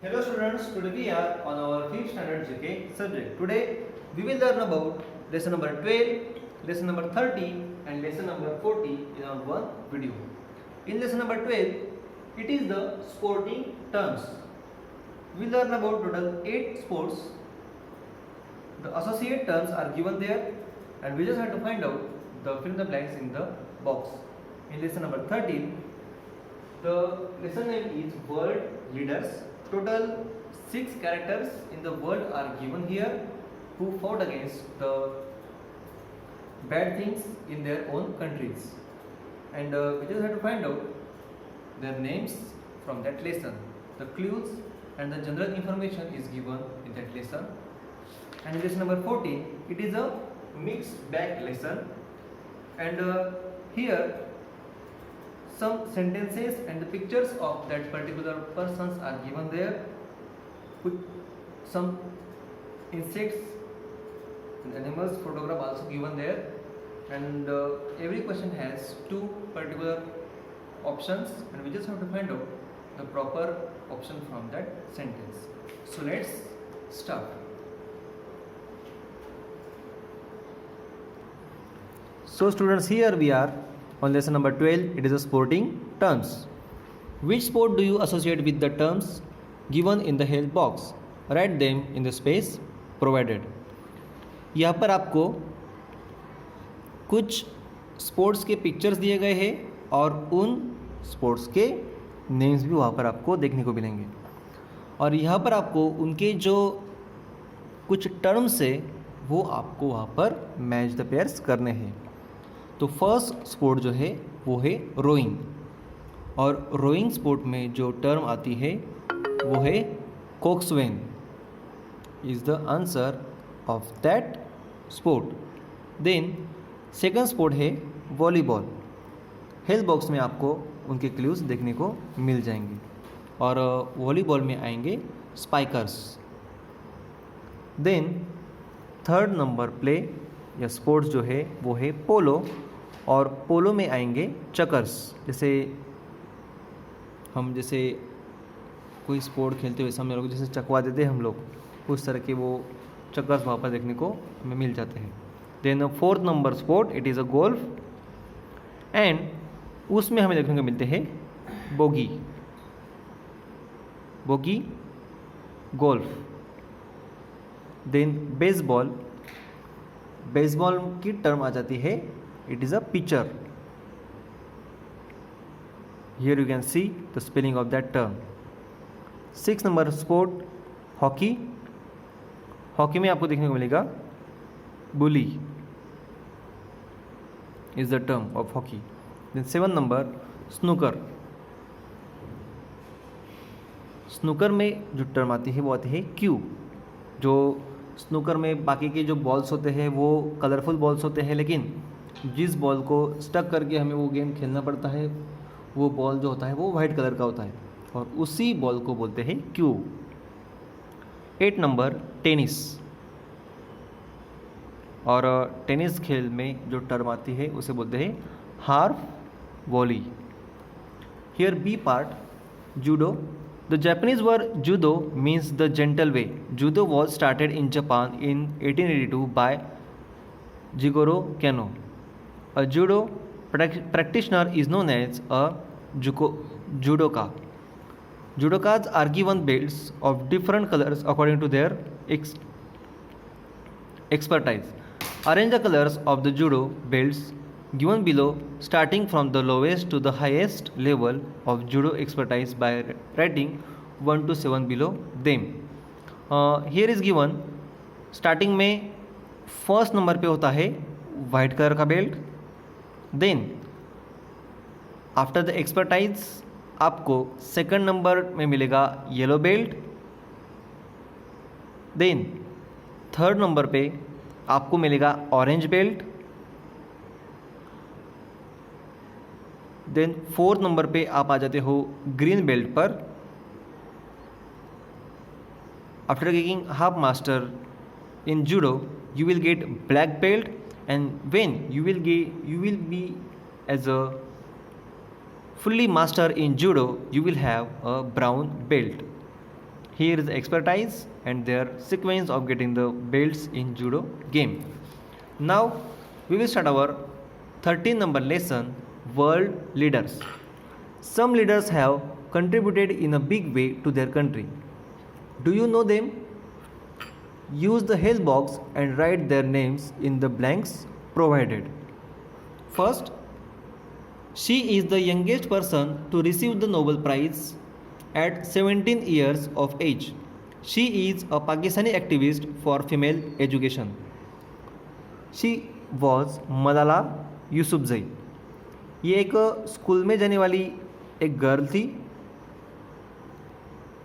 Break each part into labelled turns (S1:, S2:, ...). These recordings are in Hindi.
S1: Hello students, today we are on our 5th standard GK subject. Today we will learn about lesson number 12, lesson number 30 and lesson number 40 in our one video. In lesson number 12, it is the sporting terms. We learn about total 8 sports. The associate terms are given there and we just have to find out the fill in the blanks in the box. In lesson number 13, the lesson name is World Leaders. Total 6 characters in the world are given here who fought against the bad things in their own countries. And we just have to find out their names from that lesson. The clues and the general information is given in that lesson. And in lesson number 14, it is a mixed bag lesson. And here some sentences and the pictures of that particular persons are given there with some insects and animals photograph also given there, and every question has 2 particular options and we just have to find out the proper option from that sentence. So let's start. So students, here we are on lesson number 12. It is a sporting terms. Which sport do you associate with the terms given in the help box? Write them in the space provided. यहाँ पर आपको कुछ स्पोर्ट्स के पिक्चर्स दिए गए हैं और उन स्पोर्ट्स के नेम्स भी वहाँ पर आपको देखने को मिलेंगे और यहाँ पर आपको उनके जो कुछ टर्म्स है वो आपको वहाँ पर मैच द पेयर्स करने हैं. तो फर्स्ट स्पोर्ट जो है वो है रोइंग और रोइंग स्पोर्ट में जो टर्म आती है वो है coxswain is the answer of that sport. Then second sport है वॉलीबॉल. हेल्प बॉक्स में आपको उनके क्लूज देखने को मिल जाएंगे और वॉलीबॉल में आएंगे spikers. Then third number play या स्पोर्ट्स जो है वो है पोलो और पोलो में आएंगे चकर्स. जैसे कोई स्पोर्ट खेलते हुए सामने लोग जैसे चकवा देते हैं हम लोग, उस तरह के वो चकर्स वहाँ पर देखने को हमें मिल जाते हैं. Then fourth number sport it is a golf and उसमें हमें देखने को मिलते हैं bogey golf. Then baseball. Baseball की टर्म आ जाती है it is a pitcher. Here you can see the spelling of that term. 6 number sport hockey. Hockey में आपको देखने को मिलेगा bully is the term of hockey. Then 7 number snooker. Snooker में जो टर्म आती है वो आती है क्यू. जो स्नूकर में बाकी के जो बॉल्स होते हैं वो कलरफुल बॉल्स होते हैं, लेकिन जिस बॉल को स्टक करके हमें वो गेम खेलना पड़ता है वो बॉल जो होता है वो वाइट कलर का होता है और उसी बॉल को बोलते हैं क्यू. 8 number tennis. और टेनिस खेल में जो टर्म आती है उसे बोलते हैं half volley. Here B part judo. The Japanese word judo means the gentle way. Judo was started in Japan in 1882 by Jigoro Kano. A judo practitioner is known as a judoka. Judokas are given belts of different colors according to their expertise. Arrange the colors of the judo belts given below, starting from the lowest to the highest level of judo expertise by writing 1 to 7 below them. Here is given starting में फर्स्ट नंबर पे होता है वाइट कलर का belt. Then after the expertise आपको सेकंड नंबर में मिलेगा yellow belt. Then third number पे आपको मिलेगा orange belt. Then fourth number पे आप आ जाते हो ग्रीन बेल्ट पर. After getting half master in judo you will get black belt, and when you will be as a fully master in judo, you will have a brown belt. here is expertise and their sequence of getting the belts in judo game. Now we will start our 13 number lesson, world leaders. Some leaders have contributed in a big way to their country. Do you know them? Use the help box and write their names in the blanks provided. First, she is the youngest person to receive the Nobel Prize at 17 years of age. She is a Pakistani activist for female education. She was Malala Yousafzai. ये एक स्कूल में जाने वाली एक गर्ल थी.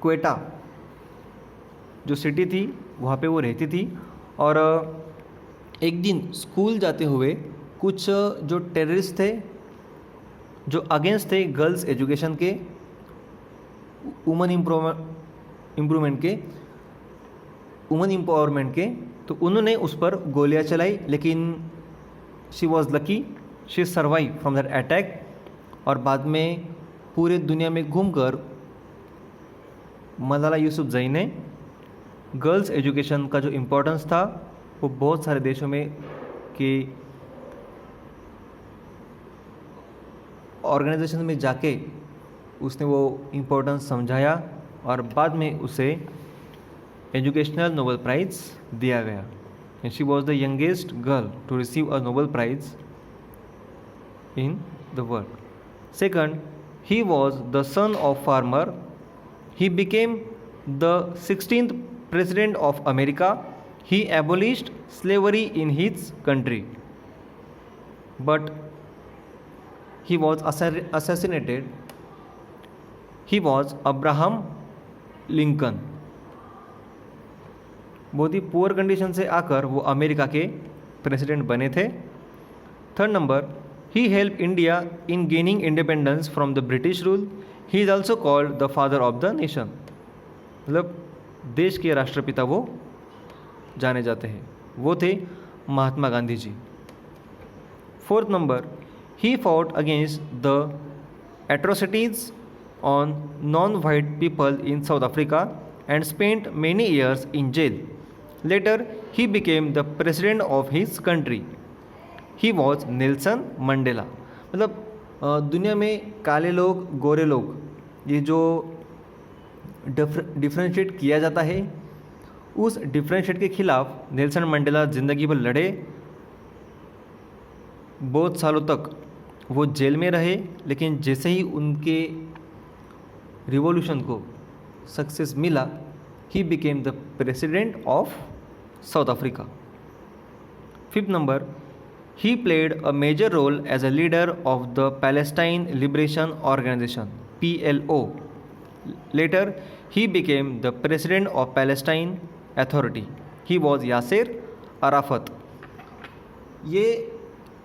S1: क्वेटा जो सिटी थी वहाँ पे वो रहती थी, और एक दिन स्कूल जाते हुए कुछ जो टेररिस्ट थे जो अगेंस्ट थे गर्ल्स एजुकेशन के, वुमन एम्पावरमेंट के, तो उन्होंने उस पर गोलियां चलाई, लेकिन she was lucky, she survive from that attack. और बाद में पूरे दुनिया में घूमकर मलाला यूसुफजई ने गर्ल्स एजुकेशन का जो इम्पोर्टेंस था वो बहुत सारे देशों में कि ऑर्गेनाइजेशन में जाके उसने वो इम्पोर्टेंस समझाया, और बाद में उसे एजुकेशनल नोबेल प्राइज़ दिया गया. And she was the youngest girl to receive a Nobel prize in the world. Second, he was the son of farmer. He became the 16th president of America. He abolished slavery in his country, but he was assassinated. He was Abraham Lincoln. बहुत ही पुअर कंडीशन से आकर वो अमेरिका के प्रेसिडेंट बने थे. Third number, he helped India in gaining independence from the British rule. He is also called the father of the nation. मतलब देश के राष्ट्रपिता वो जाने जाते हैं. वो थे Mahatma Gandhi ji. Fourth number, he fought against the atrocities on non-white people in South Africa and spent many years in jail. Later, he became the president of his country. He was Nelson Mandela. मतलब दुनिया में काले लोग, गोरे लोग, ये जो डिफ्रेंशिएट किया जाता है, उस डिफ्रेंशिएट के खिलाफ नेल्सन मंडेला ज़िंदगी भर लड़े. बहुत सालों तक वो जेल में रहे, लेकिन जैसे ही उनके रिवॉल्यूशन को सक्सेस मिला, he became the president of south Africa. Fifth number, he played a major role as a leader of the Palestine Liberation Organization (PLO). Later, he became the president of Palestine Authority. He was Yasser Arafat. ये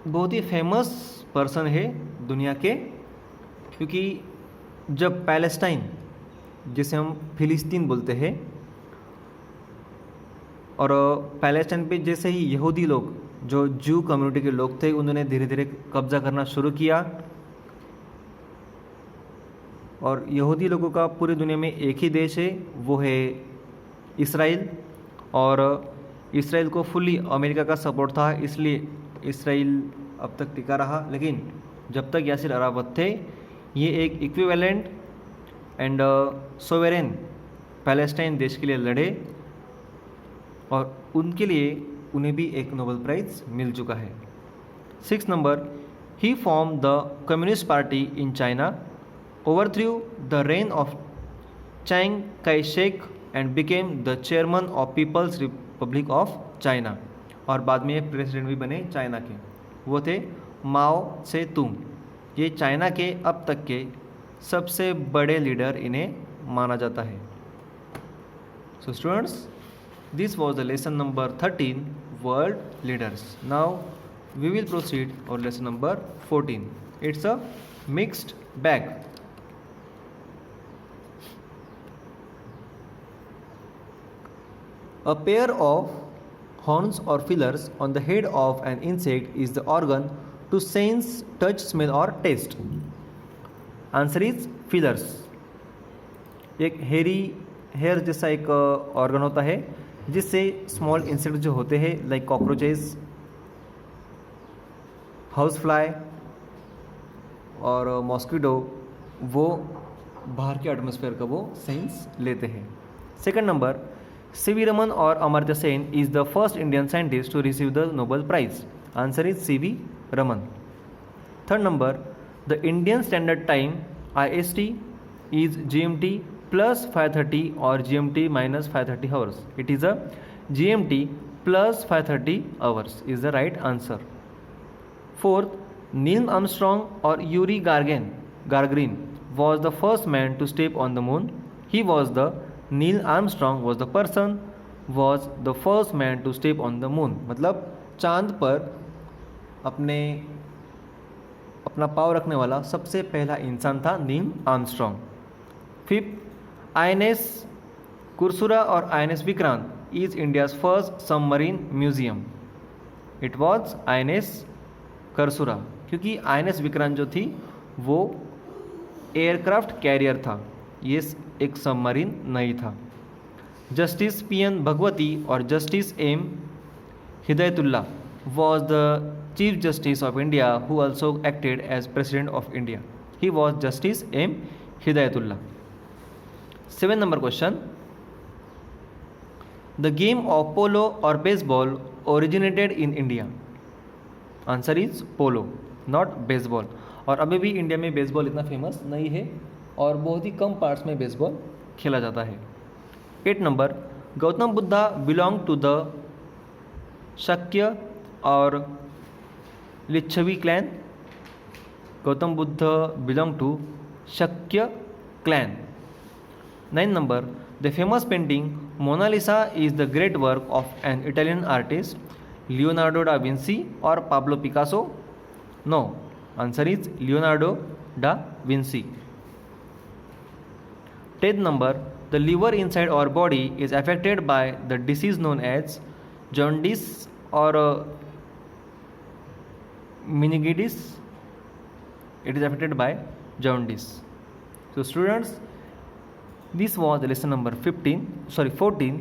S1: बहुत ही फेमस पर्सन है दुनिया के, क्योंकि जब पैलेस्टाइन, जिसे हम फिलिस्तीन बोलते हैं, और पैलेस्टाइन पे जैसे ही यहूदी लोग, जो जू कम्युनिटी के लोग थे, उन्होंने धीरे धीरे कब्जा करना शुरू किया, और यहूदी लोगों का पूरी दुनिया में एक ही देश है, वो है इसराइल. और इसराइल को फुल्ली अमेरिका का सपोर्ट था, इसलिए इसराइल अब तक टिका रहा. लेकिन जब तक यासिर अराफत थे, ये एक इक्विवेलेंट एंड सोवेरेन पैलेस्टाइन देश के लिए लड़े, और उनके लिए उन्हें भी एक नोबेल प्राइज़ मिल चुका है. Six number, he form the communist party in China, overthrew the reign of Chiang Kai Shek and became the chairman of People's Republic of China. और बाद में ये प्रेसिडेंट भी बने चाइना के. वो थे माओ से तुंग. ये चाइना के अब तक के सबसे बड़े लीडर इन्हें माना जाता है. So students, this was the lesson number 13, world leaders. Now we will proceed on lesson number 14. It's a mixed bag. A pair of horns or feelers on the head of an insect is the organ to sense touch, smell or taste. Answer is feelers. एक हेरी हेयर जैसा एक ऑर्गन होता है जिससे स्मॉल इंसेक्ट जो होते हैं लाइक कॉकरोचेस, हाउस फ्लाई और मॉस्किटो वो बाहर के एटमॉस्फेयर का वो सेंस लेते हैं। सेकंड नंबर, सीवी रमन और Amartya Sen is the first Indian scientist to receive the Nobel prize. Answer is CV Raman. Third number, the Indian standard time IST is GMT plus 530 or GMT minus 530 hours. It is a GMT plus 530 hours is the right answer. Fourth, Neil Armstrong or Yuri Gagarin was the first man to step on the moon. Neil Armstrong was the person was the first man to step on the moon. मतलब चांद पर अपना पाँव रखने वाला सबसे पहला इंसान था Neil Armstrong. Fifth, INS Kursura और INS Vikrant is India's first submarine museum. It was INS Kursura, क्योंकि INS विक्रांत जो थी वो एयरक्राफ्ट कैरियर था, ये एक सबमरीन नहीं था। जस्टिस PN भगवती और justice M Hidayatullah was the Chief Justice of India who also acted as President of India. He was Justice M Hidayatullah. 7 number question. The game of polo or baseball originated in India. Answer is polo, not baseball. और अभी भी इंडिया में बेसबॉल इतना फेमस नहीं है और बहुत ही कम पार्ट्स में बेसबॉल खेला जाता है। 8 number, Gautam Buddha belong to the Shakya और Lichchhavi clan. Gautam Buddha belong to Shakya clan. 9 number, the famous painting Mona Lisa is the great work of an Italian artist Leonardo da Vinci और Pablo Picasso. No, answer is Leonardo da Vinci. 10th number, the liver inside our body is affected by the disease known as jaundice or meningitis. It is affected by jaundice. So students, this was the lesson number 14.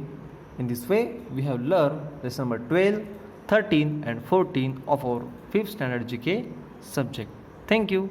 S1: In this way we have learned lesson number 12, 13 and 14 of our 5th standard GK subject. Thank you.